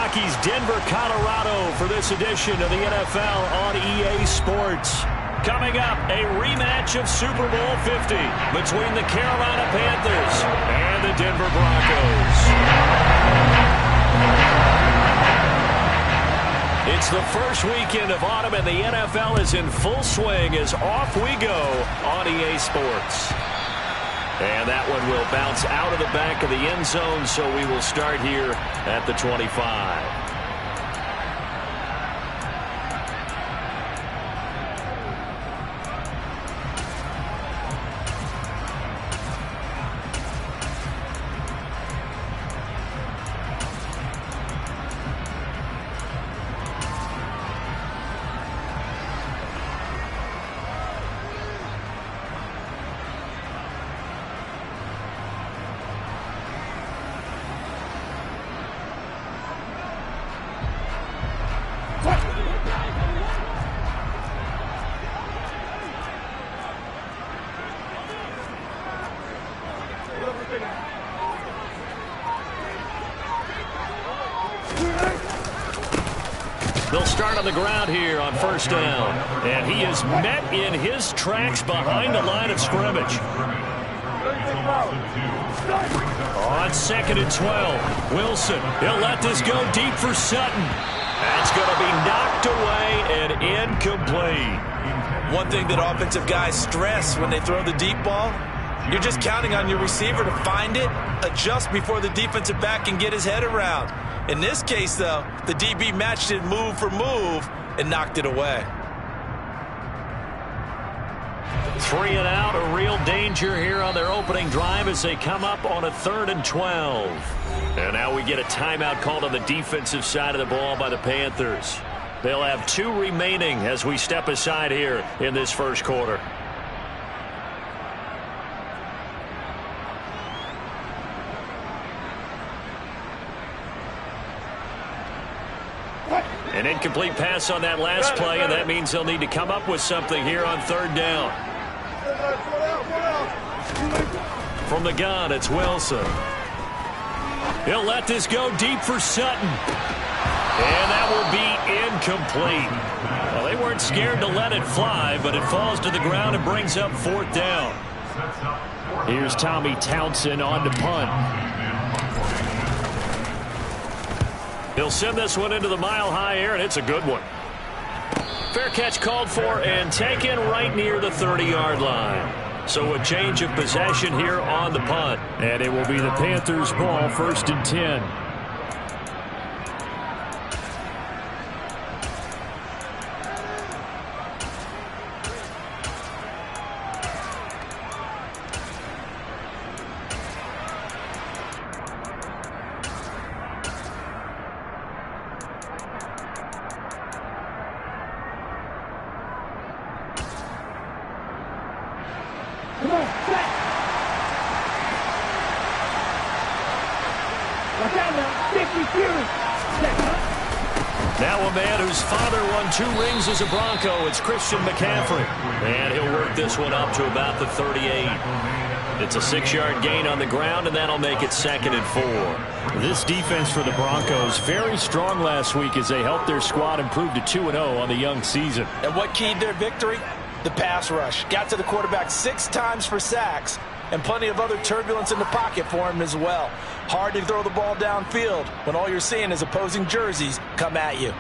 Rockies, Denver, Colorado for this edition of the NFL on EA Sports. Coming up, a rematch of Super Bowl 50 between the Carolina Panthers and the Denver Broncos. It's the first weekend of autumn, and the NFL is in full swing as off we go on EA Sports. And that one will bounce out of the back of the end zone, so we will start here at the 25. They'll start on the ground here on first down. And he is met in his tracks behind the line of scrimmage. On 2nd and 12, Wilson. He'll let this go deep for Sutton. That's going to be knocked away and incomplete. One thing that offensive guys stress when they throw the deep ball, you're just counting on your receiver to find it, adjust before the defensive back can get his head around. In this case, though, the DB matched it move for move and knocked it away. 3 and out, a real danger here on their opening drive as they come up on a 3rd and 12. And now we get a timeout called on the defensive side of the ball by the Panthers. They'll have 2 remaining as we step aside here in this first quarter. An incomplete pass on that last play, and that means they'll need to come up with something here on 3rd down. From the gun, it's Wilson. He'll let this go deep for Sutton. And that will be incomplete. Well, they weren't scared to let it fly, but it falls to the ground and brings up 4th down. Here's Tommy Townsend on to punt. He'll send this one into the mile-high air, and it's a good one. Fair catch called for and taken right near the 30-yard line. So a change of possession here on the punt. And it will be the Panthers' ball, 1st and 10. Now a man whose father won 2 rings as a Bronco, it's Christian McCaffrey. And he'll work this one up to about the 38. It's a 6-yard gain on the ground, and that'll make it 2nd and 4. This defense for the Broncos, very strong last week as they helped their squad improve to 2-0 on the young season. And what keyed their victory? The pass rush. Got to the quarterback 6 times for sacks, and plenty of other turbulence in the pocket for him as well. Hard to throw the ball downfield when all you're seeing is opposing jerseys come at you.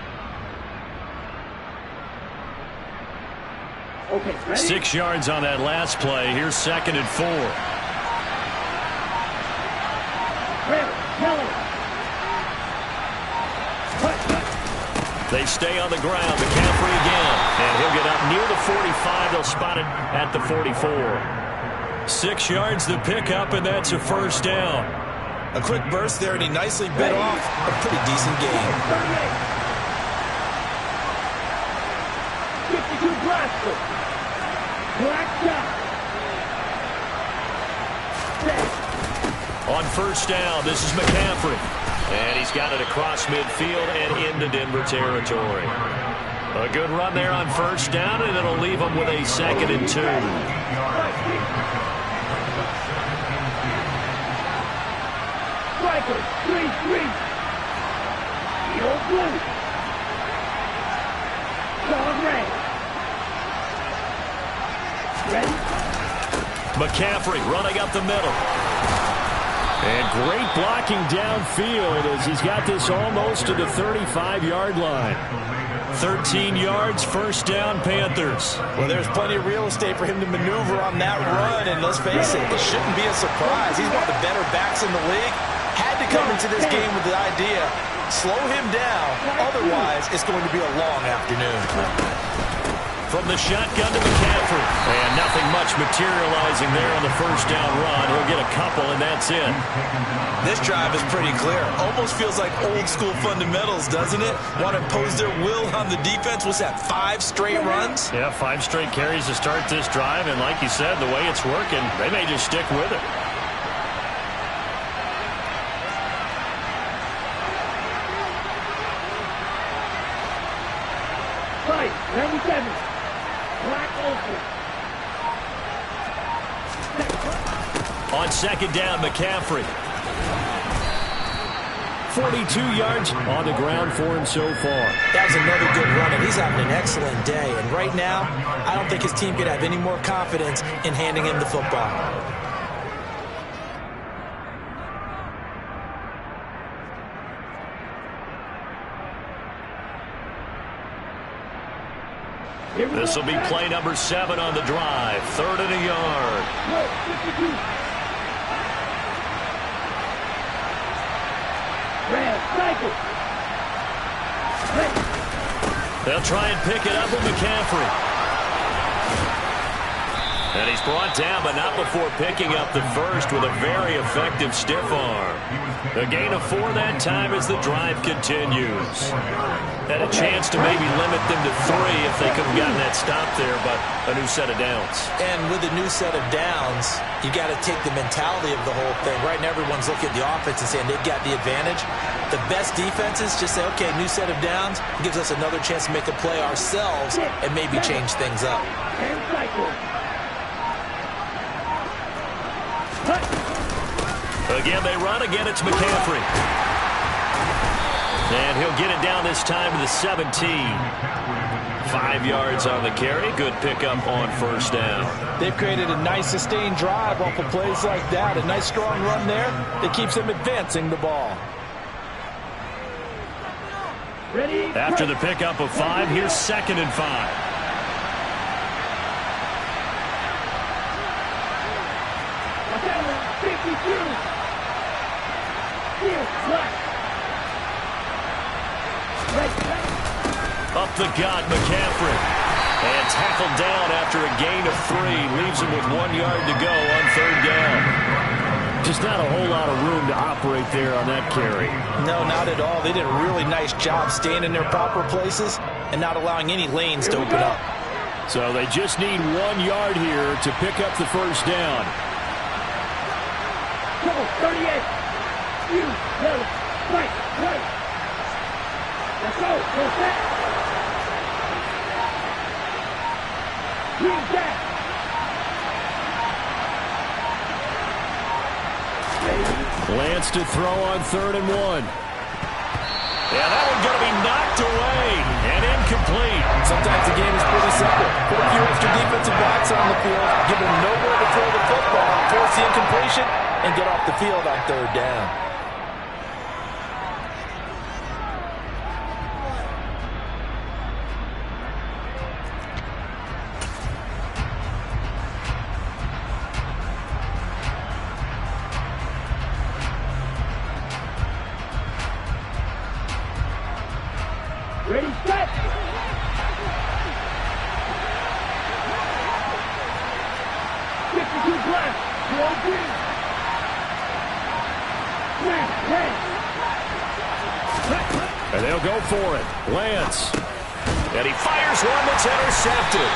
Okay, 6 yards on that last play. Here's 2nd and 4. They stay on the ground. McCaffrey again. And he'll get up near the 45. They'll spot it at the 44. 6 yards the pickup, and that's a 1st down. A quick burst there, and he nicely bit off a pretty decent gain. 52 Glasgow. Black shot. On 1st down, this is McCaffrey. And he's got it across midfield and into Denver territory. A good run there on 1st down, and it'll leave him with a 2nd and 2. Striker, 3-3. blue. Zone red. Ready? McCaffrey running up the middle. And great blocking downfield as he's got this almost to the 35-yard line. 13 yards, first down, Panthers. Well, there's plenty of real estate for him to maneuver on that run, and let's face it, it shouldn't be a surprise. He's one of the better backs in the league. Had to come into this game with the idea, slow him down, otherwise it's going to be a long afternoon. From the shotgun to McCaffrey. And nothing much materializing there on the first down run. He'll get a couple, and that's it. This drive is pretty clear. Almost feels like old-school fundamentals, doesn't it? Want to impose their will on the defense. What's that, 5 straight runs? Yeah, 5 straight carries to start this drive. And like you said, the way it's working, they may just stick with it. Right, 97. Black open. On second down, McCaffrey. 42 yards on the ground for him so far. That was another good run, and he's having an excellent day. And right now, I don't think his team could have any more confidence in handing him the football. This will be play number 7 on the drive. 3rd and a yard. They'll try and pick it up with McCaffrey. And he's brought down, but not before picking up the first with a very effective stiff arm. A gain of 4 that time as the drive continues. Had a chance to maybe limit them to 3 if they could have gotten that stop there, but a new set of downs. And with a new set of downs, you got to take the mentality of the whole thing. Right now, everyone's looking at the offense and saying they've got the advantage. The best defenses just say, okay, new set of downs gives us another chance to make a play ourselves and maybe change things up. Again, they run. Again, it's McCaffrey. And he'll get it down this time to the 17. 5 yards on the carry. Good pickup on first down. They've created a nice sustained drive off of plays like that. A nice strong run there that keeps them advancing the ball. Ready? After the pickup of 5, here's 2nd and 5. Up the gut, McCaffrey. And tackled down after a gain of 3. Leaves him with 1 yard to go on 3rd down. Just not a whole lot of room to operate there on that carry. No, not at all. They did a really nice job staying in their proper places and not allowing any lanes to open up. So they just need 1 yard here to pick up the first down. Go, 38. You, left, right, right. Let's go, go set. Lance to throw on 3rd and 1. Yeah, that one's going to be knocked away and incomplete. Sometimes the game is pretty simple. Put a few extra defensive backs on the field, give them nowhere to throw the football, force the incompletion, and get off the field on 3rd down. Ready, set. Black, green. And they'll go for it. Lance. And he fires one that's intercepted.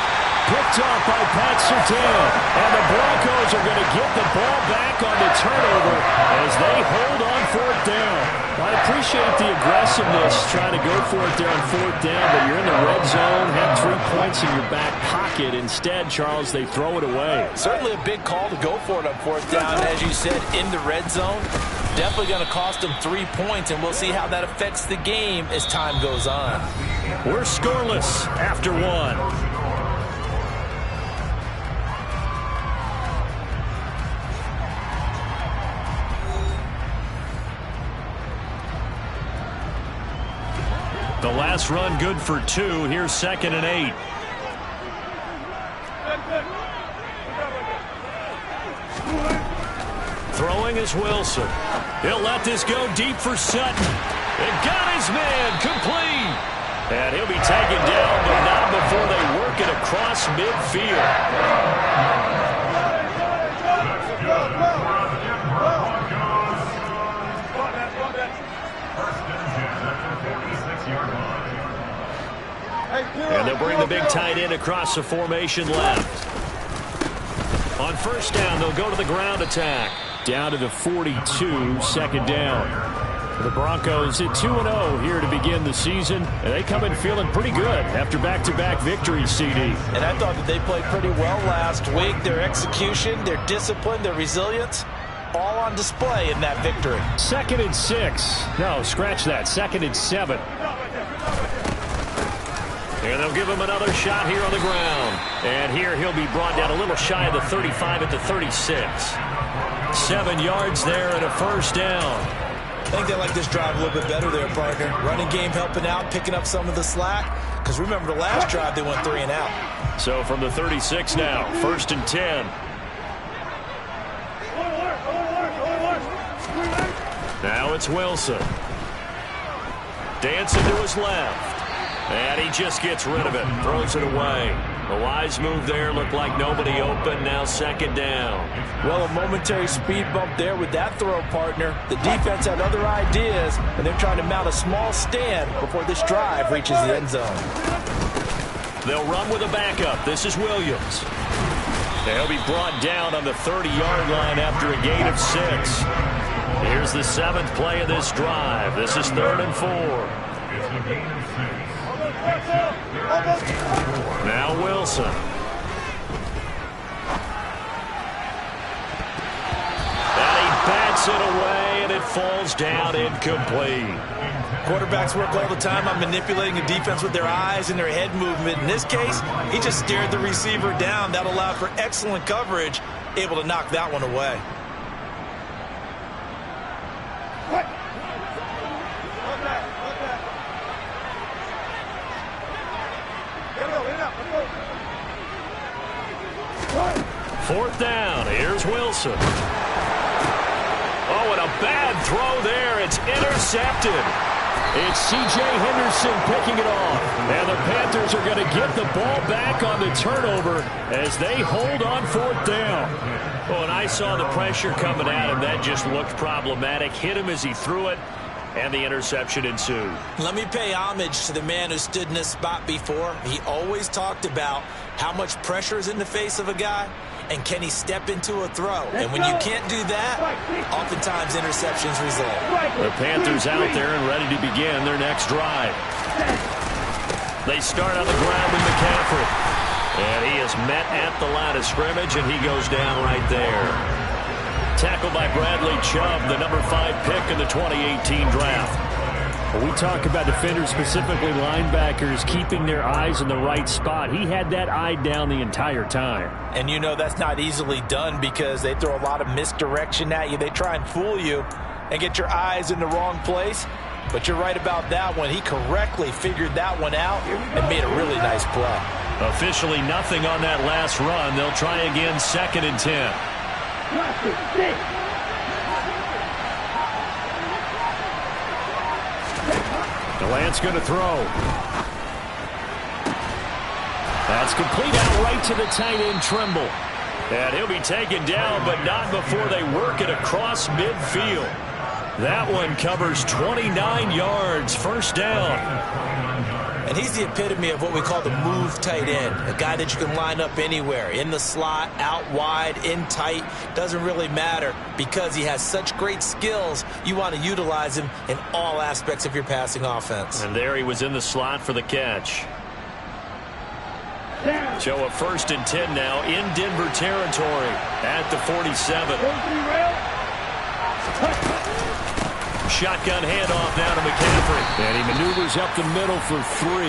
Picked off by Pat Surtain. And the Broncos are going to get the ball back on the turnover as they hold on 4th down. I appreciate the aggressiveness trying to go for it there on 4th down, but you're in the red zone, have 3 points in your back pocket. Instead, Charles, they throw it away. Certainly a big call to go for it on 4th down. As you said, in the red zone. Definitely going to cost them 3 points, and we'll see how that affects the game as time goes on. We're scoreless after one. The last run good for 2. Here's 2nd and 8. Throwing is Wilson. He'll let this go deep for Sutton. It got his man complete. And he'll be taken down, but not before they work it across midfield. And they'll bring the big tight end across the formation left. On first down, they'll go to the ground attack. Down to the 42, 2nd down. The Broncos at 2-0 here to begin the season. And they come in feeling pretty good after back-to-back victories, CD. And I thought that they played pretty well last week. Their execution, their discipline, their resilience, all on display in that victory. 2nd and 6. No, scratch that. 2nd and 7. And they'll give him another shot here on the ground. And here he'll be brought down a little shy of the 35 at the 36. 7 yards there and a first down. I think they like this drive a little bit better there, partner. Running game helping out, picking up some of the slack. Because remember the last drive, they went 3 and out. So from the 36 now, 1st and 10. Now it's Wilson. Dancing to his left. And he just gets rid of it, throws it away. A wise move there, looked like nobody open, now 2nd down. Well, a momentary speed bump there with that throw, partner. The defense had other ideas, and they're trying to mount a small stand before this drive reaches the end zone. They'll run with a backup. This is Williams. He'll be brought down on the 30-yard line after a gain of 6. Here's the 7th play of this drive. This is 3rd and 4. Now Wilson. And he bats it away, and it falls down incomplete. Quarterbacks work all the time on manipulating a defense with their eyes and their head movement. In this case, he just stared the receiver down. That allowed for excellent coverage, able to knock that one away. Fourth down. Here's Wilson. Oh, and a bad throw there. It's intercepted. It's C.J. Henderson picking it off. And the Panthers are going to get the ball back on the turnover as they hold on 4th down. Oh, and I saw the pressure coming at him. That just looked problematic. Hit him as he threw it, and the interception ensued. Let me pay homage to the man who stood in this spot before. He always talked about how much pressure is in the face of a guy, and can he step into a throw? And when you can't do that, oftentimes interceptions result. The Panthers out there and ready to begin their next drive. They start on the ground with McCaffrey. And he is met at the line of scrimmage, and he goes down right there. Tackled by Bradley Chubb, the number 5 pick in the 2018 draft. When we talk about defenders, specifically linebackers, keeping their eyes in the right spot, he had that eye down the entire time. And you know that's not easily done because they throw a lot of misdirection at you. They try and fool you and get your eyes in the wrong place. But you're right about that one. He correctly figured that one out and made a really nice play. Officially nothing on that last run. They'll try again, 2nd and 10. Delant's going to throw. That's complete out right to the tight end, Trimble. And he'll be taken down, but not before they work it across midfield. That one covers 29 yards, 1st down. And he's the epitome of what we call the move tight end, a guy that you can line up anywhere, in the slot, out wide, in tight, doesn't really matter because he has such great skills. You want to utilize him in all aspects of your passing offense. And there he was in the slot for the catch. So a 1st and 10 now in Denver territory at the 47. shotgun handoff now to McCaffrey. And he maneuvers up the middle for 3,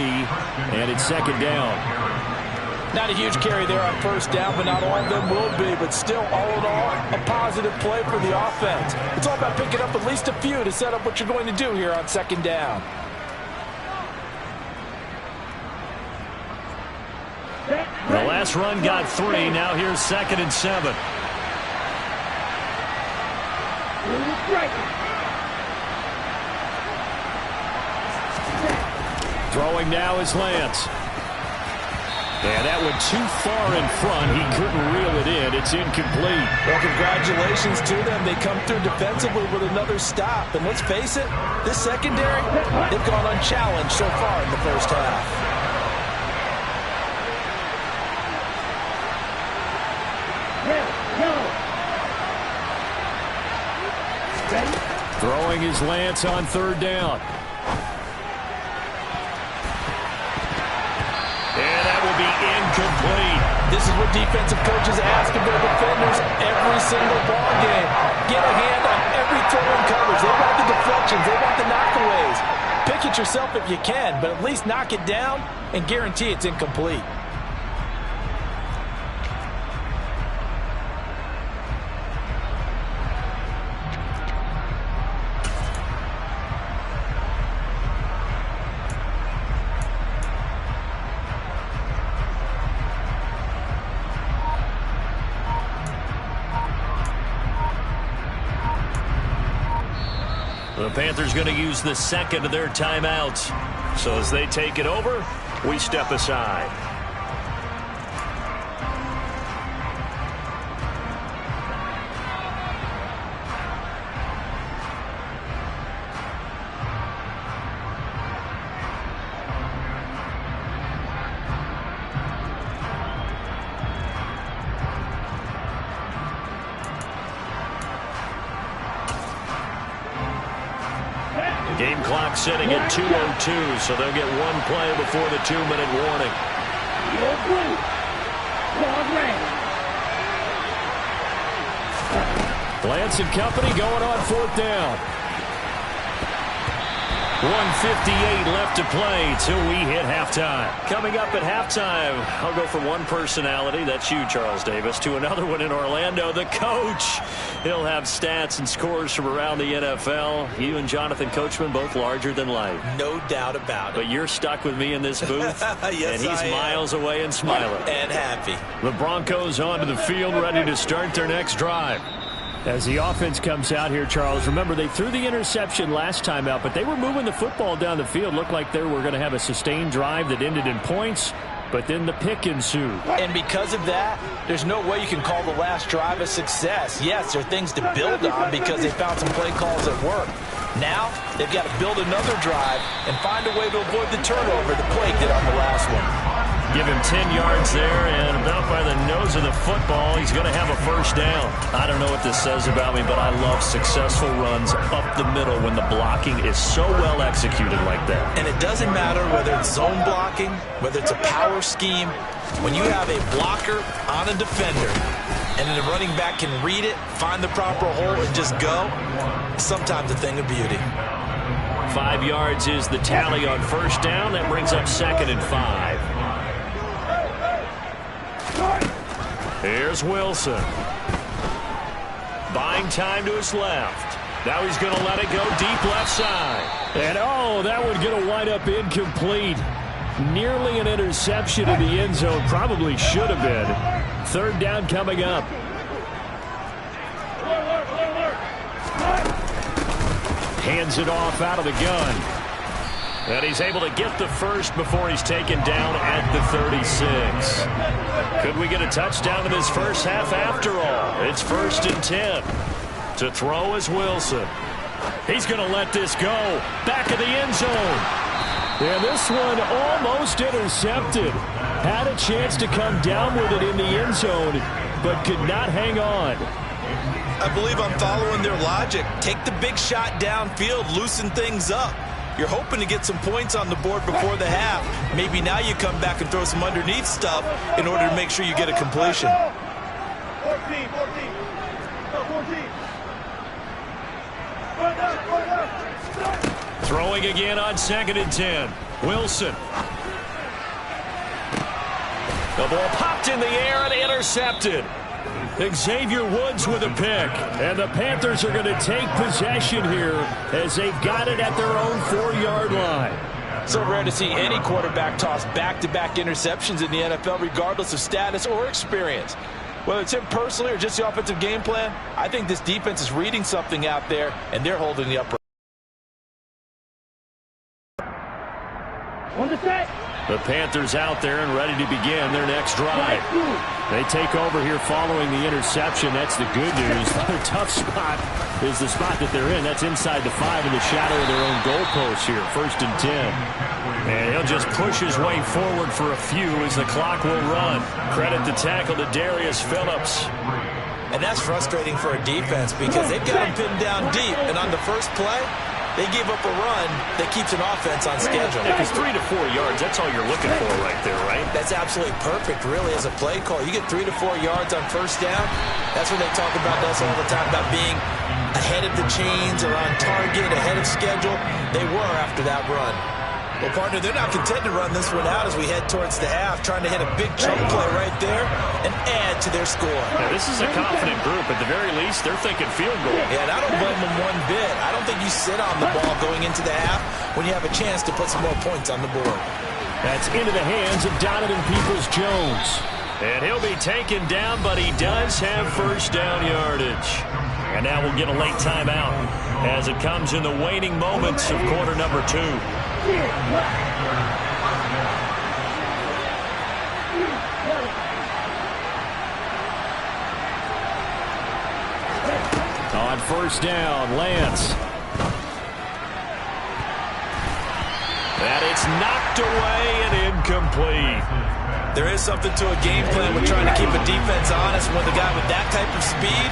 and it's second down. Not a huge carry there on first down, but not all of them will be. But still, all in all, a positive play for the offense. It's all about picking up at least a few to set up what you're going to do here on second down. The last run got 3. Now here's 2nd and 7. Throwing now is Lance. And that went too far in front. He couldn't reel it in. It's incomplete. Well, congratulations to them. They come through defensively with another stop. And let's face it, this secondary, they've gone unchallenged so far in the first half. Throwing is Lance on 3rd down. And that will be incomplete. This is what defensive coaches ask of their defenders every single ball game. Get a hand on every throw in coverage. They want the deflections. They want the knockaways. Pick it yourself if you can, but at least knock it down and guarantee it's incomplete. The Panthers going to use the second of their timeouts. So as they take it over, we step aside. Game clock sitting at 2:02, so they'll get one play before the 2-minute warning. Lance and company going on 4th down. 1:58 left to play till we hit halftime. Coming up at halftime, I'll go from one personality, that's you, Charles Davis, to another one in Orlando, the coach. He'll have stats and scores from around the NFL. You and Jonathan Coachman both larger than life. No doubt about it. But you're stuck with me in this booth, yes, and he's miles away and smiling. And happy. The Broncos onto the field, ready to start their next drive. As the offense comes out here, Charles, remember they threw the interception last time out, but they were moving the football down the field. Looked like they were going to have a sustained drive that ended in points, but then the pick ensued. And because of that, there's no way you can call the last drive a success. Yes, there are things to build on because they found some play calls that work. Now, they've got to build another drive and find a way to avoid the turnover the plague did on the last one. Give him 10 yards there, and about by the nose of the football, he's going to have a first down. I don't know what this says about me, but I love successful runs up the middle when the blocking is so well executed like that. And it doesn't matter whether it's zone blocking, whether it's a power scheme. When you have a blocker on a defender, and then the running back can read it, find the proper hole, and just go, sometimes a thing of beauty. 5 yards is the tally on first down. That brings up 2nd and 5. Here's Wilson. Buying time to his left. Now he's going to let it go deep left side. And, oh, that one's going to wind up incomplete. Nearly an interception in the end zone. Probably should have been. 3rd down coming up. Hands it off out of the gun. And he's able to get the first before he's taken down at the 36. Could we get a touchdown in this first half after all? It's 1st and 10. To throw is Wilson. He's going to let this go. Back of the end zone. Yeah, this one almost intercepted. Had a chance to come down with it in the end zone, but could not hang on. I believe I'm following their logic. Take the big shot downfield, loosen things up. You're hoping to get some points on the board before the half. Maybe now you come back and throw some underneath stuff in order to make sure you get a completion. 14. Throwing again on 2nd and 10. Wilson. The ball popped in the air and intercepted. Xavier Woods with a pick. And the Panthers are going to take possession here as they've got it at their own 4-yard line. So rare to see any quarterback toss back-to-back interceptions in the NFL, regardless of status or experience. Whether it's him personally or just the offensive game plan, I think this defense is reading something out there, and they're holding the upright. On the set. The Panthers out there and ready to begin their next drive. They take over here following the interception. That's the good news. Their tough spot is the spot that they're in. That's inside the 5 in the shadow of their own goalpost here. 1st and 10. And he'll just push his way forward for a few as the clock will run. Credit the tackle to Darius Phillips. And that's frustrating for a defense because they've got him pinned down deep. And on the first play, they give up a run that keeps an offense on schedule. Because 3 to 4 yards, that's all you're looking for right there, right? That's absolutely perfect, really, as a play call. You get 3 to 4 yards on first down. That's when they talk about us all the time, about being ahead of the chains or on target, ahead of schedule. They were after that run. Well, partner, they're not content to run this one out as we head towards the half, trying to hit a big chunk play right there and add to their score. Now, this is a confident group. At the very least, they're thinking field goal. Yeah, and I don't blame them one bit. I don't think you sit on the ball going into the half when you have a chance to put some more points on the board. That's into the hands of Donovan Peoples-Jones. And he'll be taken down, but he does have first down yardage. And now we'll get a late timeout as it comes in the waning moments of quarter number 2. On first down, Lance. And it's knocked away and incomplete. There is something to a game plan with trying to keep a defense honest. When the guy with that type of speed,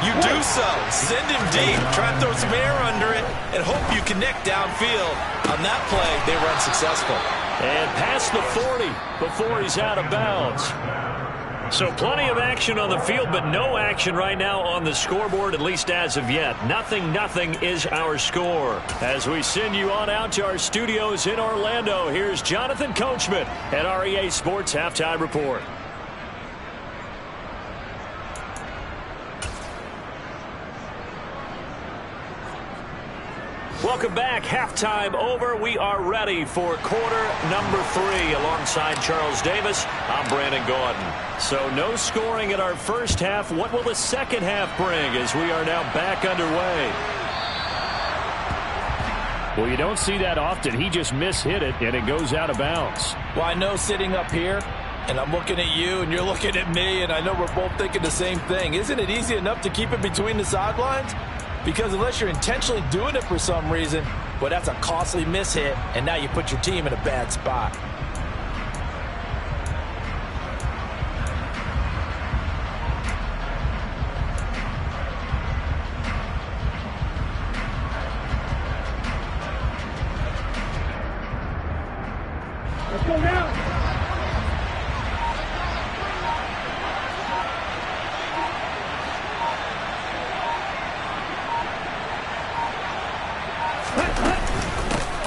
you do so. Send him deep, try and throw some air under it, and hope you connect downfield. On that play, they were unsuccessful. And past the 40 before he's out of bounds. So plenty of action on the field, but no action right now on the scoreboard, at least as of yet. 0-0 is our score. As we send you on out to our studios in Orlando, here's Jonathan Coachman at REA Sports Halftime Report. Welcome back. Halftime over. We are ready for quarter number 3. Alongside Charles Davis, I'm Brandon Gaudin. So no scoring in our first half. What will the second half bring as we are now back underway? Well, you don't see that often. He just mishit it, and it goes out of bounds. Well, I know sitting up here, and I'm looking at you, and you're looking at me, and I know we're both thinking the same thing. Isn't it easy enough to keep it between the sidelines? Because unless you're intentionally doing it for some reason, well, that's a costly mishit, and now you put your team in a bad spot. Let's go now.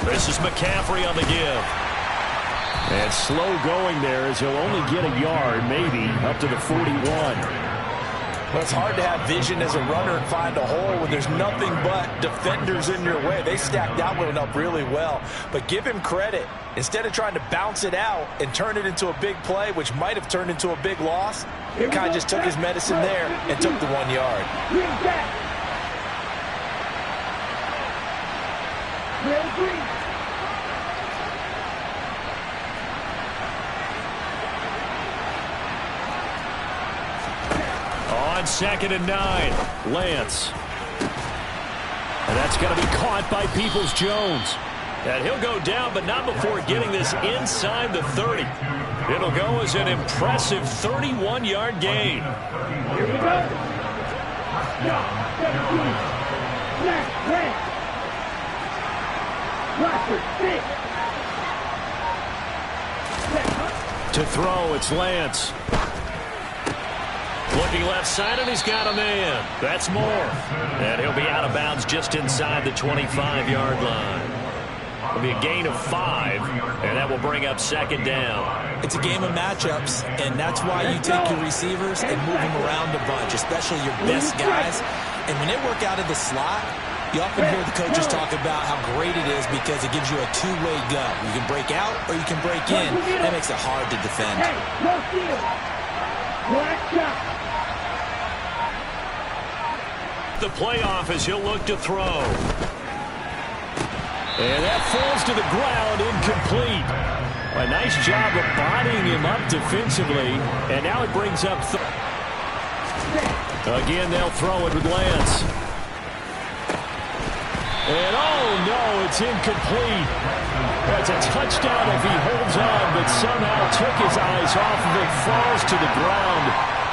This is McCaffrey on the give. And slow going there as he'll only get a yard, maybe, up to the 41. Well, it's hard to have vision as a runner and find a hole when there's nothing but defenders in your way. They stacked that one up really well. But give him credit. Instead of trying to bounce it out and turn it into a big play, which might have turned into a big loss, he kind of just took his medicine there and took the 1 yard. On 2nd and 9, Lance. And that's going to be caught by Peoples-Jones. And he'll go down, but not before getting this inside the 30. It'll go as an impressive 31-yard gain. Here we go. To throw, it's Lance. Looking left side, and he's got a man. That's Moore. And he'll be out of bounds just inside the 25-yard line. It'll be a gain of 5, and that will bring up second down. It's a game of matchups, and that's why you take your receivers and move them around a bunch, especially your best guys. And when they work out of the slot, you often hear the coaches talk about how great it is because it gives you a two-way go. You can break out or you can break in. That makes it hard to defend. The playoff as he'll look to throw. And that falls to the ground, incomplete. A nice job of bodying him up defensively. And now it brings up again, they'll throw it with Lance. And oh no, it's incomplete. That's a touchdown if he holds on, but somehow took his eyes off of it, falls to the ground,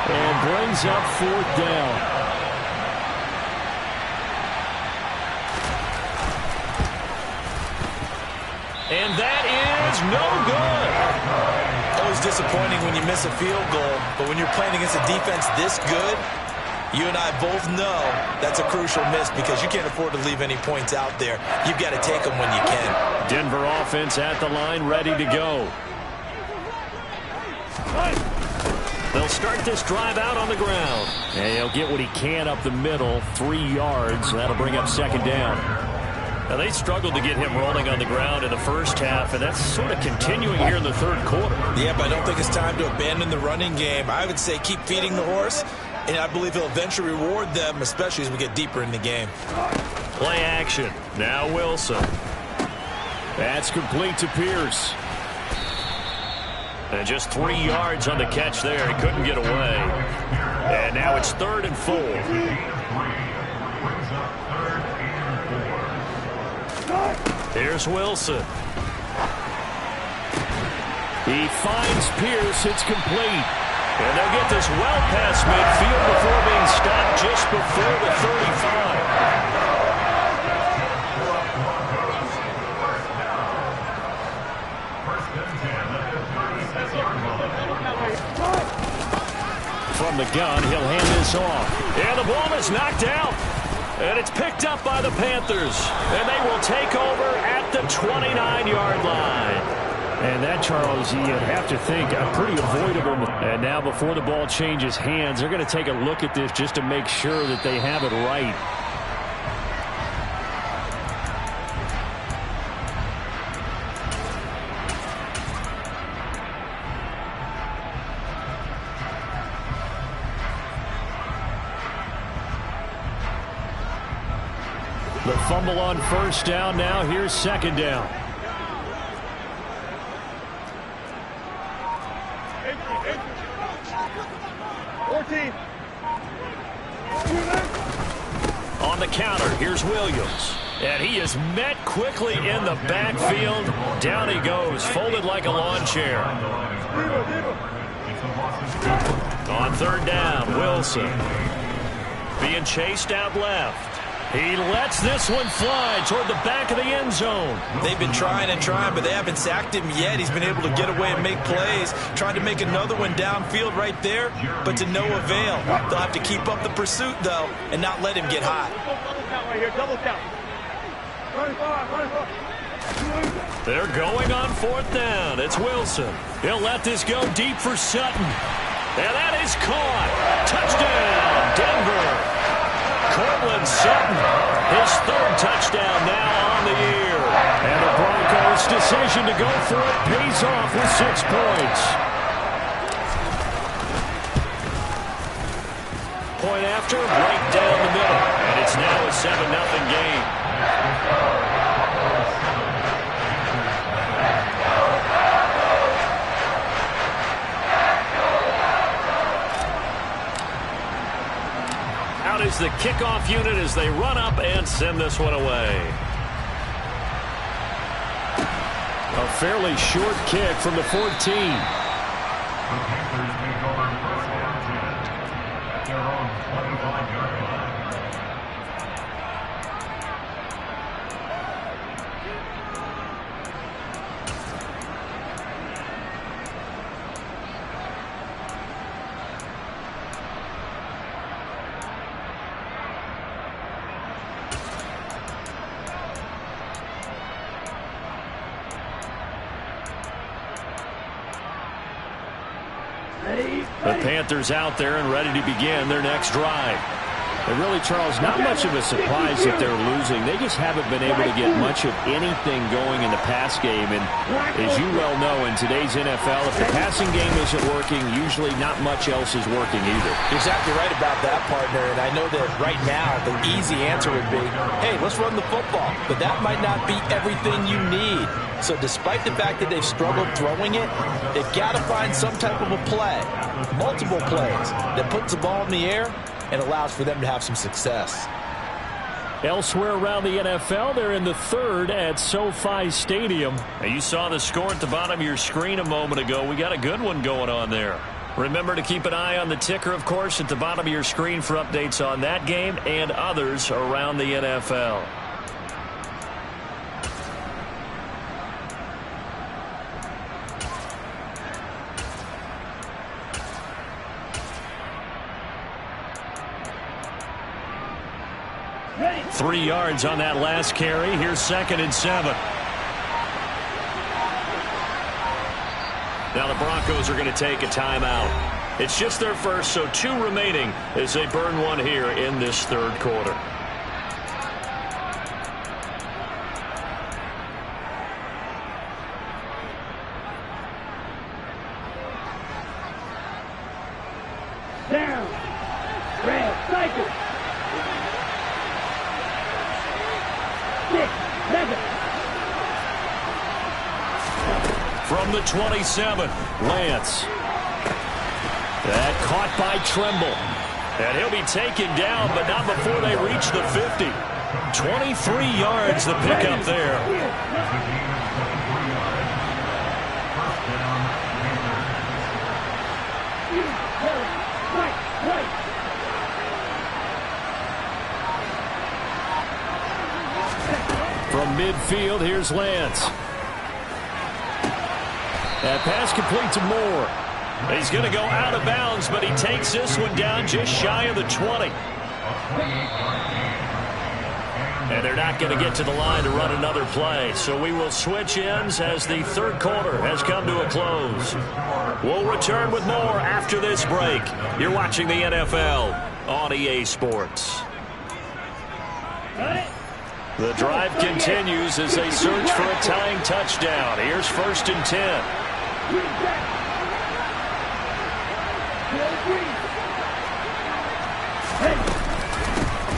and brings up fourth down. And that is no good. Always disappointing when you miss a field goal, but when you're playing against a defense this good, you and I both know that's a crucial miss because you can't afford to leave any points out there. You've got to take them when you can. Denver offense at the line, ready to go. They'll start this drive out on the ground. And he'll get what he can up the middle, 3 yards. That'll bring up second down. Now, they struggled to get him rolling on the ground in the first half, and that's sort of continuing here in the third quarter. Yeah, but I don't think it's time to abandon the running game. I would say keep feeding the horse, and I believe he'll eventually reward them, especially as we get deeper in the game. Play action. Now Wilson. That's complete to Pierce. And just 3 yards on the catch there. He couldn't get away. And now it's 3rd and 4. Here's Wilson. He finds Pierce. It's complete. And they'll get this well past midfield before being stopped just before the 35. From the gun, he'll hand this off. And the ball is knocked out. And it's picked up by the Panthers. And they will take over at the 29-yard line. And that, Charles, you'd have to think a pretty avoidable. And now before the ball changes hands, they're going to take a look at this just to make sure that they have it right. The fumble on first down. Now here's second down. On the counter, here's Williams. And he is met quickly in the backfield. Down he goes, folded like a lawn chair. On third down, Wilson. Being chased out left. He lets this one fly toward the back of the end zone. They've been trying and trying, but they haven't sacked him yet. He's been able to get away and make plays. Tried to make another one downfield right there, but to no avail. They'll have to keep up the pursuit, though, and not let him get hot. Double count. They're going on fourth down. It's Wilson. He'll let this go deep for Sutton. And that is caught. Touchdown, Denver. Courtland Sutton, his 3rd touchdown now on the year. And the Broncos' decision to go for it pays off with 6 points. Point after, right down the middle. And it's now a 7-0 game. Out is the kickoff unit as they run up and send this one away. A fairly short kick from the 14. The Panthers out there and ready to begin their next drive. And really, Charles, not much of a surprise that they're losing. They just haven't been able to get much of anything going in the pass game. And as you well know, in today's NFL, if the passing game isn't working, usually not much else is working either. You're exactly right about that, partner. And I know that right now the easy answer would be, hey, let's run the football. But that might not be everything you need. So despite the fact that they've struggled throwing it, they've got to find some type of a play, multiple plays, that puts the ball in the air and allows for them to have some success. Elsewhere around the NFL, they're in the third at SoFi Stadium. And you saw the score at the bottom of your screen a moment ago. We got a good one going on there. Remember to keep an eye on the ticker, of course, at the bottom of your screen for updates on that game and others around the NFL. Ready. 3 yards on that last carry. Here's 2nd and 7. Now the Broncos are going to take a timeout. It's just their first, so 2 remaining as they burn one here in this third quarter. Down. Red. Cycle. 6, 7. From the 27, Lance. That caught by Tremble. And he'll be taken down, but not before they reach the 50. 23 yards the pickup there. From midfield, here's Lance. That pass complete to Moore. He's going to go out of bounds, but he takes this one down just shy of the 20. And they're not going to get to the line to run another play. So we will switch ends as the third quarter has come to a close. We'll return with more after this break. You're watching the NFL on EA Sports. The drive continues as they search for a tying touchdown. Here's 1st and 10.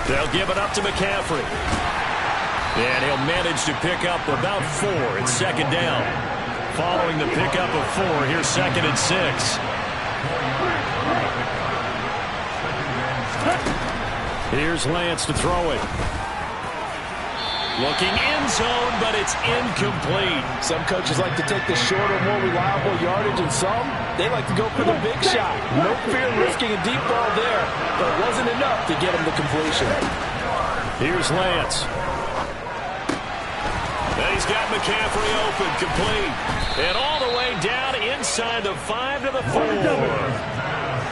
They'll give it up to McCaffrey. And he'll manage to pick up about 4. It's 2nd down. Following the pickup of 4, here's 2nd and 6. Here's Lance to throw it. Looking end zone, but it's incomplete. Some coaches like to take the shorter, more reliable yardage, and some, they like to go for the big shot. No fear in risking a deep ball there, but it wasn't enough to get him the completion. Here's Lance. And he's got McCaffrey open, complete. And all the way down inside the 5 to the 4.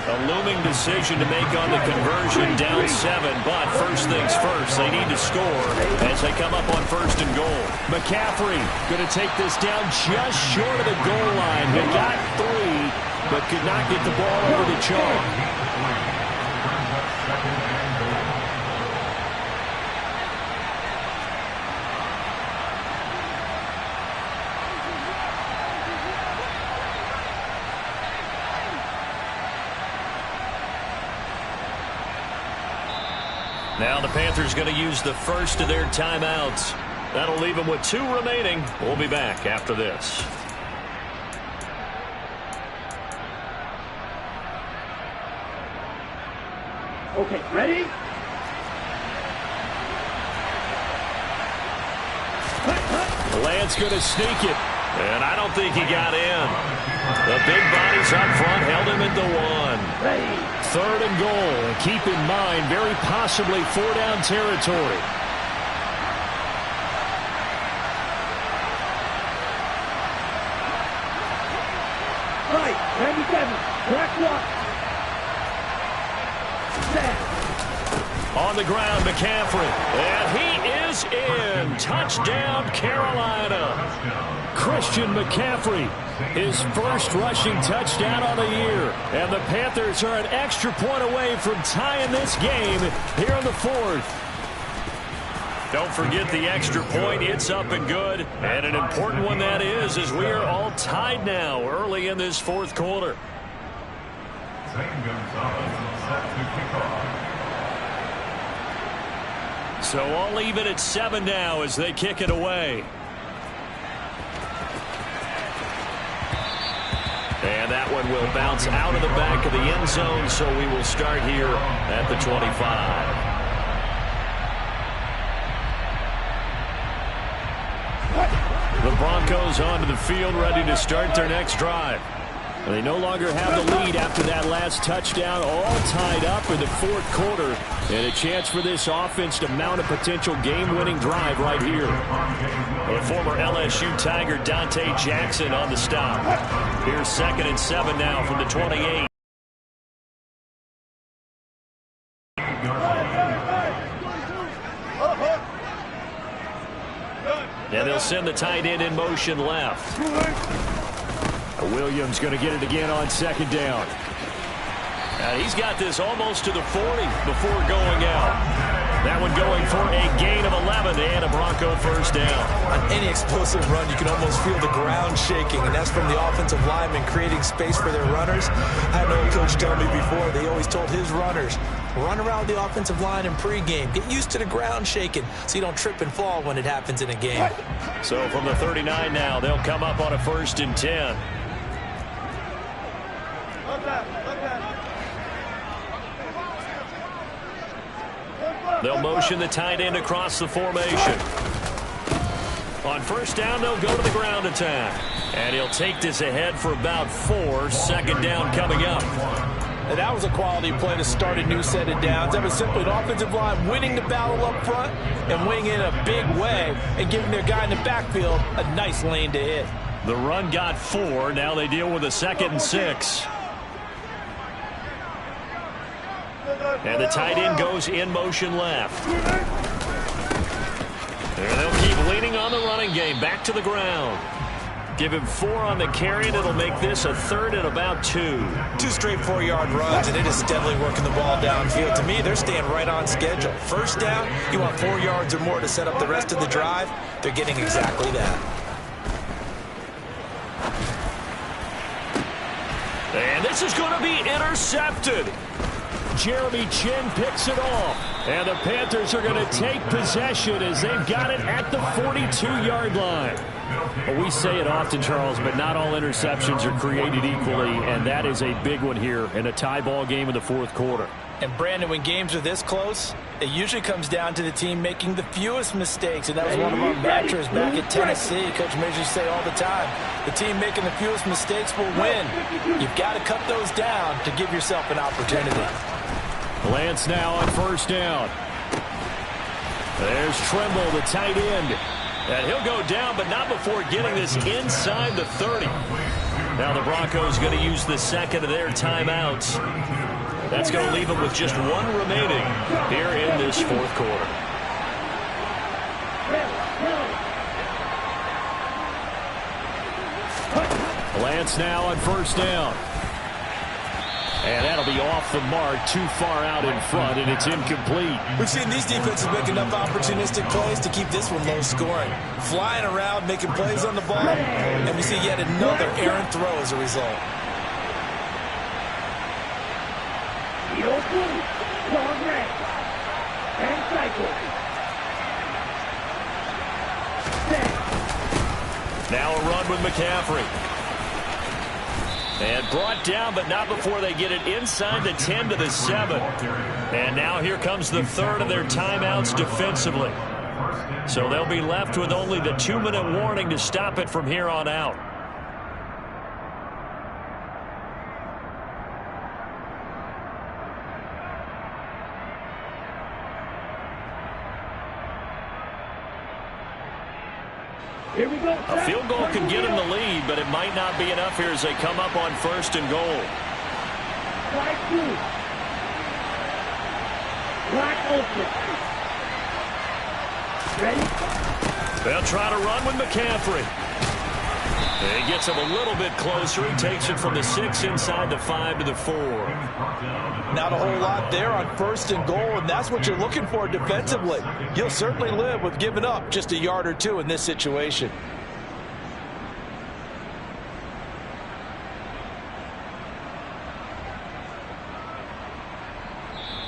A looming decision to make on the conversion, down 7. But first things first, they need to score as they come up on 1st and goal. McCaffrey going to take this down just short of the goal line. They got 3, but could not get the ball over the chalk. Now the Panthers going to use the first of their timeouts. That'll leave them with 2 remaining. We'll be back after this. Okay, ready? Lance going to sneak it. And I don't think he got in. The big bodies up front held him at the 1. Ready. 3rd and goal. And keep in mind, very possibly 4-down territory. Right, 97. Correct one. Set. On the ground, McCaffrey. And he is in. Touchdown, Carolina. Christian McCaffrey His first rushing touchdown on the year. And the Panthers are an extra point away from tying this game here in the fourth. Don't forget the extra point. It's up and good. And an important one that is, as we are all tied now early in this fourth quarter. So all even at 7 now as they kick it away. And that one will bounce out of the back of the end zone, so we will start here at the 25. The Broncos onto the field, ready to start their next drive. They no longer have the lead after that last touchdown, all tied up in the fourth quarter, and a chance for this offense to mount a potential game-winning drive right here. The former LSU Tiger Dante Jackson on the stop. Here's 2nd and 7 now from the 28. And they'll send the tight end in motion left. Williams going to get it again on 2nd down. He's got this almost to the 40 before going out. That one going for a gain of 11 and a Bronco first down. On any explosive run, you can almost feel the ground shaking, and that's from the offensive linemen creating space for their runners. I had an old coach tell me before, they always told his runners, run around the offensive line in pregame. Get used to the ground shaking so you don't trip and fall when it happens in a game. So from the 39 now, they'll come up on a 1st and 10. They'll motion the tight end across the formation. On 1st down, they'll go to the ground attack. And he'll take this ahead for about 4. 2nd down coming up. And that was a quality play to start a new set of downs. That was simply an offensive line winning the battle up front and winning in a big way and giving their guy in the backfield a nice lane to hit. The run got 4. Now they deal with a 2nd and 6. And the tight end goes in motion left. And they'll keep leaning on the running game. Back to the ground. Give him 4 on the carry, and it'll make this a 3rd and about 2. 2 straight 4-yard runs, and it is steadily working the ball downfield. To me, they're staying right on schedule. 1st down, you want 4 yards or more to set up the rest of the drive. They're getting exactly that. And this is going to be intercepted. Jeremy Chinn picks it off. And the Panthers are going to take possession as they've got it at the 42-yard line. Well, we say it often, Charles, but not all interceptions are created equally, and that is a big one here in a tie ball game in the fourth quarter. And, Brandon, when games are this close, it usually comes down to the team making the fewest mistakes, and that was one of our mantras back at Tennessee. Coach Major say all the time, the team making the fewest mistakes will win. You've got to cut those down to give yourself an opportunity. Lance now on 1st down. There's Tremble, the tight end. And he'll go down, but not before getting this inside the 30. Now the Broncos going to use the 2nd of their timeouts. That's going to leave them with just 1 remaining here in this fourth quarter. Lance now on 1st down. And that'll be off the mark, too far out in front, and it's incomplete. We've seen these defenses make enough opportunistic plays to keep this one low scoring. Flying around, making plays on the ball, and we see yet another errant throw as a result. Now a run with McCaffrey. And brought down, but not before they get it inside the 10 to the 7. And now here comes the 3rd of their timeouts defensively. So they'll be left with only the 2-minute warning to stop it from here on out. Here we go. A field goal can get them the lead, but it might not be enough here as they come up on 1st and goal. Right through. Right open. Ready? They'll try to run with McCaffrey. They he gets him a little bit closer. He takes it from the 6 inside the 5 to the 4. Not a whole lot there on 1st and goal, and that's what you're looking for defensively. You'll certainly live with giving up just a yard or two in this situation.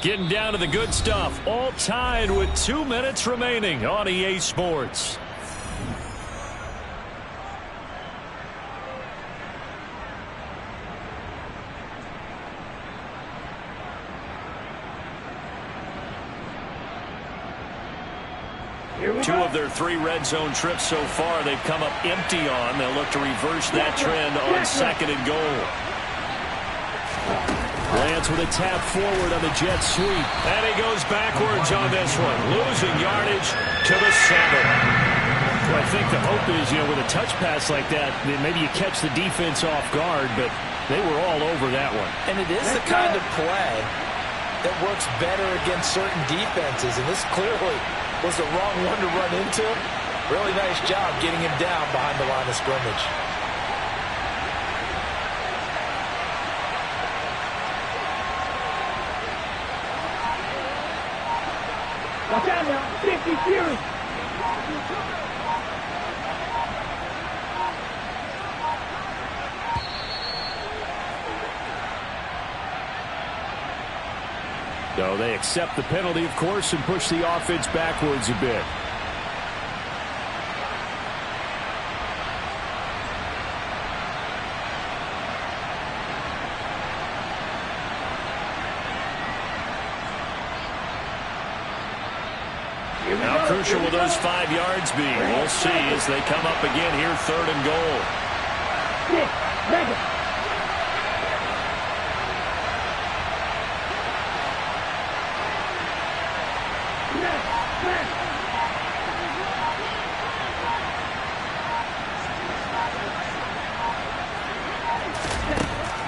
Getting down to the good stuff. All tied with 2 minutes remaining on EA Sports. Two of their 3 red zone trips so far they've come up empty on. They'll look to reverse that trend on 2nd and goal. Lance with a tap forward on the jet sweep. And he goes backwards on this one. Losing yardage to the 7. Well, I think the hope is, with a touch pass like that, maybe you catch the defense off guard, but they were all over that one. And it is the kind of play that works better against certain defenses, and this clearly was the wrong one to run into. Really nice job getting him down behind the line of scrimmage. Watch out now, 50 Fury. So they accept the penalty, of course, and push the offense backwards a bit. How crucial will those 5 yards be? We'll see as they come up again here, 3rd and goal.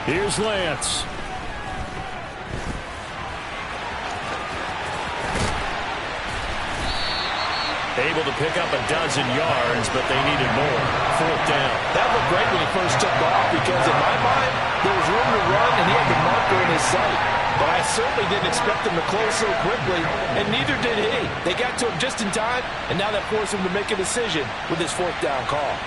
Here's Lance. Able to pick up a dozen yards, but they needed more. 4th down. That looked great when he first took off because in my mind, there was room to run and he had the marker in his sight. But I certainly didn't expect him to close so quickly, and neither did he. They got to him just in time, and now that forced him to make a decision with his 4th down call.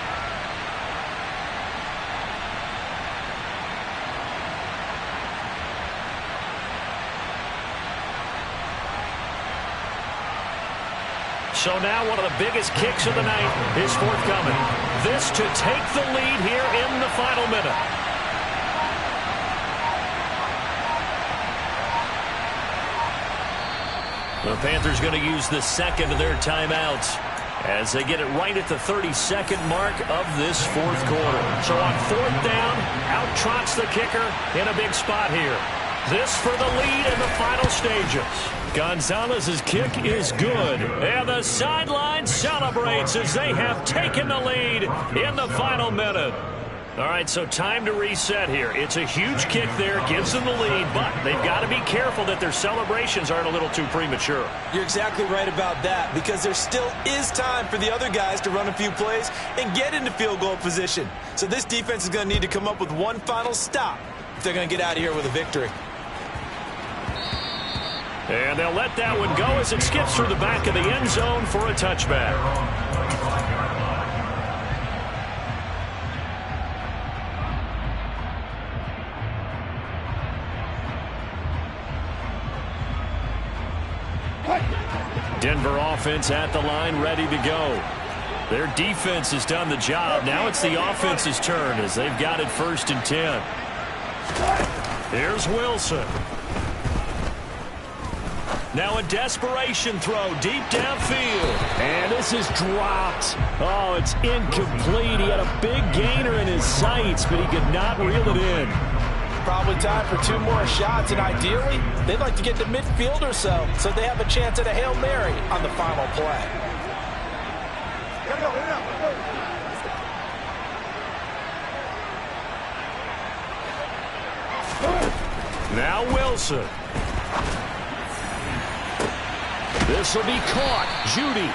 So now one of the biggest kicks of the night is forthcoming. This to take the lead here in the final minute. The Panthers going to use the 2nd of their timeouts as they get it right at the 32nd mark of this 4th quarter. So on 4th down, out trots the kicker in a big spot here. This for the lead in the final stages. Gonzalez's kick is good. And the sideline celebrates as they have taken the lead in the final minute. All right, so time to reset here. It's a huge kick there, gives them the lead, but they've got to be careful that their celebrations aren't a little too premature. You're exactly right about that because there still is time for the other guys to run a few plays and get into field goal position. So this defense is going to need to come up with one final stop if they're going to get out of here with a victory. And they'll let that one go as it skips through the back of the end zone for a touchback. Denver offense at the line, ready to go. Their defense has done the job. Now it's the offense's turn as they've got it 1st and 10. Here's Wilson. Now a desperation throw deep downfield. And this is dropped. Oh, it's incomplete. He had a big gainer in his sights, but he could not reel it in. Probably time for 2 more shots, and ideally, they'd like to get to midfield or so they have a chance at a Hail Mary on the final play. Now Wilson. This will be caught. Judy.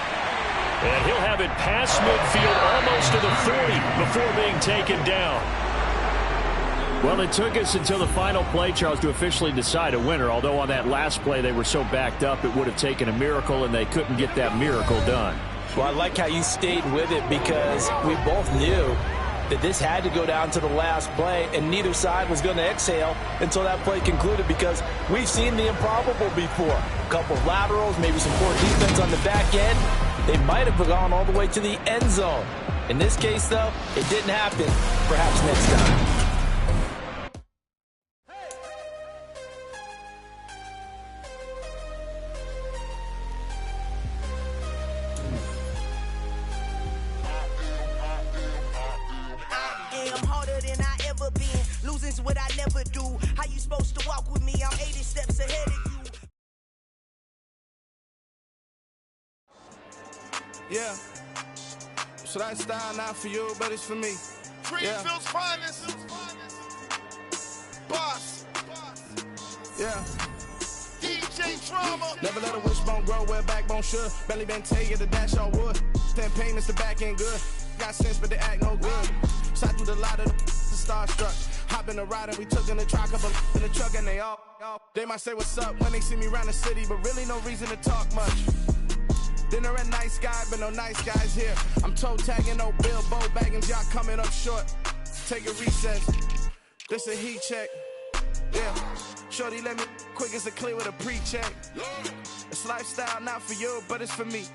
And he'll have it past midfield, almost to the 40, before being taken down. Well, it took us until the final play, Charles, to officially decide a winner. Although on that last play they were so backed up, it would have taken a miracle, and they couldn't get that miracle done. Well, I like how you stayed with it, because we both knew that this had to go down to the last play, and neither side was going to exhale until that play concluded, because we've seen the improbable before. A couple of laterals, maybe some poor defense on the back end. They might have gone all the way to the end zone. In this case, though, it didn't happen. Perhaps next time. What I never do. How you supposed to walk with me? I'm 80 steps ahead of you. Yeah. So that style not for you, but it's for me. Greenfield's finest. Boss. Yeah. DJ Drama. Never let a wishbone grow where backbone should. Belly been take it, the dash all wood. 10 payments, the back end good. Got sense, but they act no good. Shot through the lot of the starstruck. Hop in the ride and we took in the truck, couple in the truck, and they might say what's up when they see me around the city, but really no reason to talk much. Dinner at nice guy, but no nice guys here. I'm toe tagging, no Bilbo Baggins, y'all coming up short. Take a recess. This a heat check. Yeah. Shorty let me quick as a clear with a pre-check. It's lifestyle not for you, but it's for me.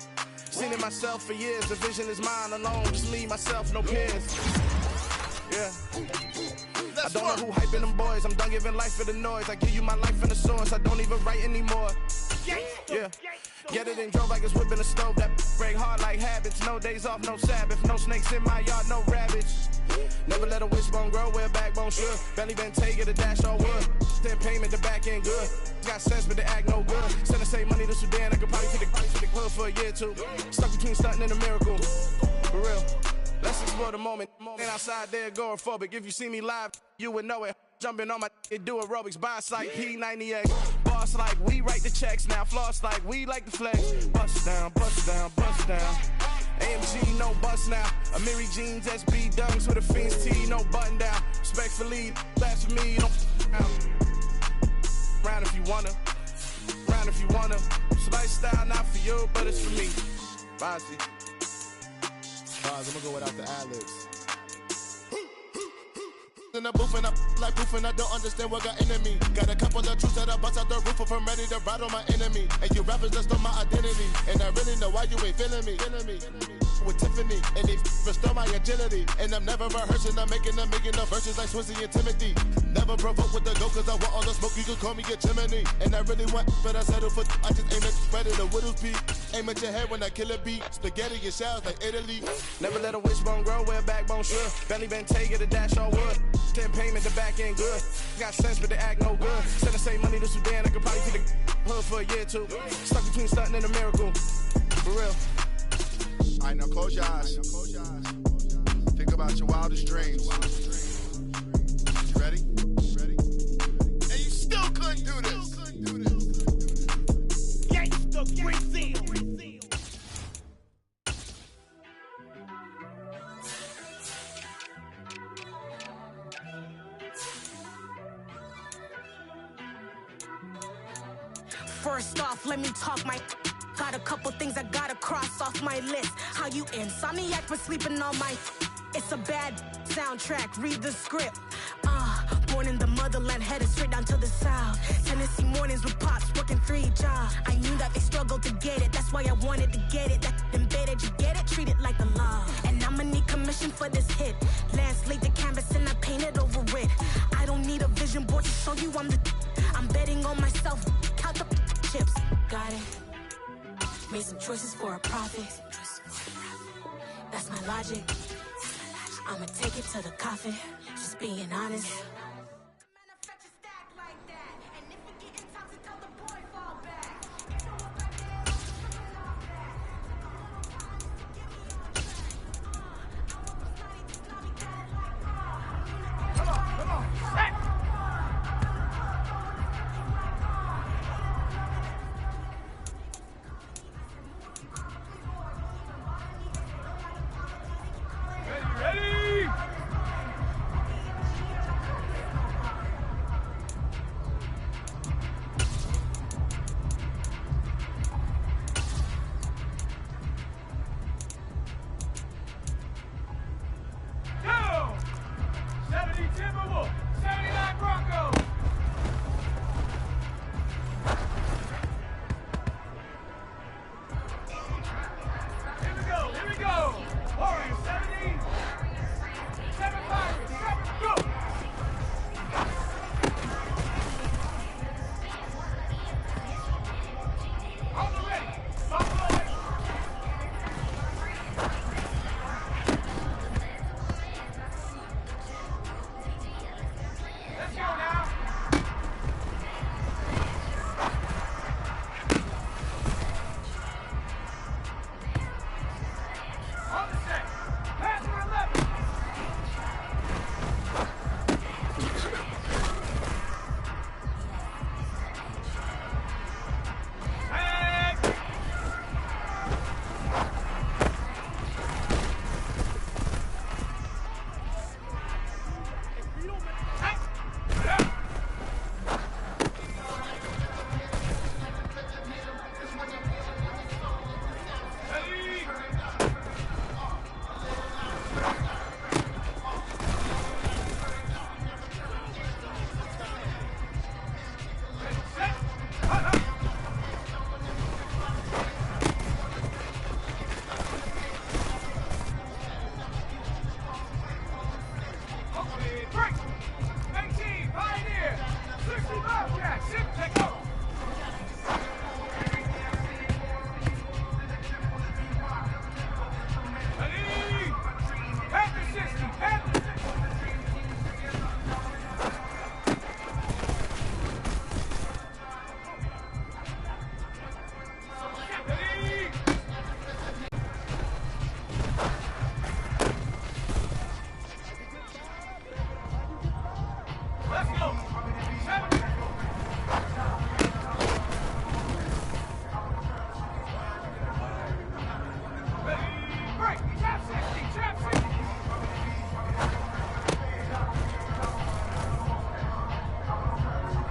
Seen it myself for years. The vision is mine alone. Just me, myself, no peers. Yeah. I don't know who hyping them boys. I'm done giving life for the noise. I give you my life in the source. I don't even write anymore. Yeah. Get it and drove like it's whipping the stove. That break hard like habits. No days off, no Sabbath. No snakes in my yard, no rabbits. Never let a wishbone grow where backbone should. Belly been take it, a dash all wood. 10 payment, the back end good. Got sense, but they act no good. Send the same money to Sudan. I could probably take the club for a year or two. Stuck between stunting and a miracle. For real. Let's explore the moment. Ain't outside there agoraphobic. If you see me live, you would know it. Jumping on my do aerobics. Boss like P98. Boss like we write the checks now. Floss like we like the flex. Bust down, bust down, bust down. AMG, no bust now. Amiri jeans, SB dunks with a Fiends T, no button down. Respectfully, that's for me. Don't round if you wanna. Round if you wanna. It's lifestyle not for you, but it's for me. Bossy. I'm gonna go without the ad-libs. In the booth and I like proof and I don't understand what got into me. Got a couple of truths that I bust out the roof if I'm ready to ride on my enemy. And you rappers just stole my identity. And I really know why you ain't feeling me. With Tiffany, and they restore my agility. And I'm never rehearsing, I'm making a million of verses like Swizzy and Timothy. Never provoke with the go, cause I want all the smoke, you can call me a chimney. And I really want, but I settle for, I just aim at the spread of the widow's peak. Aim at your head when I kill a beat. Spaghetti and shells like Italy. Never let a wishbone grow where backbone should. Belly been take it, a dash all wood. 10 payment, the back end good. Got sense, but they act no good. Send the same money to Sudan, I could probably take the hood for a year or two. Stuck between stunting and a miracle. For real. All right, now close your eyes. Think about your wildest dreams. You ready? And you still couldn't do this. Gangsta Brazil. First off, let me talk my. Got a couple things I gotta cross off my list. How you insomniac for sleeping on my. It's a bad soundtrack, read the script. Born in the motherland, headed straight down to the south. Tennessee mornings with pops, working 3 jobs. I knew that they struggled to get it, that's why I wanted to get it. That embedded, you get it, treat it like the law. And I'ma need commission for this hit. Last laid the canvas and I painted over it. I don't need a vision board to show you I'm betting on myself, count the chips. Got it. Made some choices for a profit. That's my logic. I'ma take it to the coffin. Just being honest. 70 Timberwolves, 79 Broncos. Here we go. Warriors, 70. 7 Pirates, 7, go. On the ready. Buffalo ready. Let's go now. On the set. Pass for 11. Hey! Break!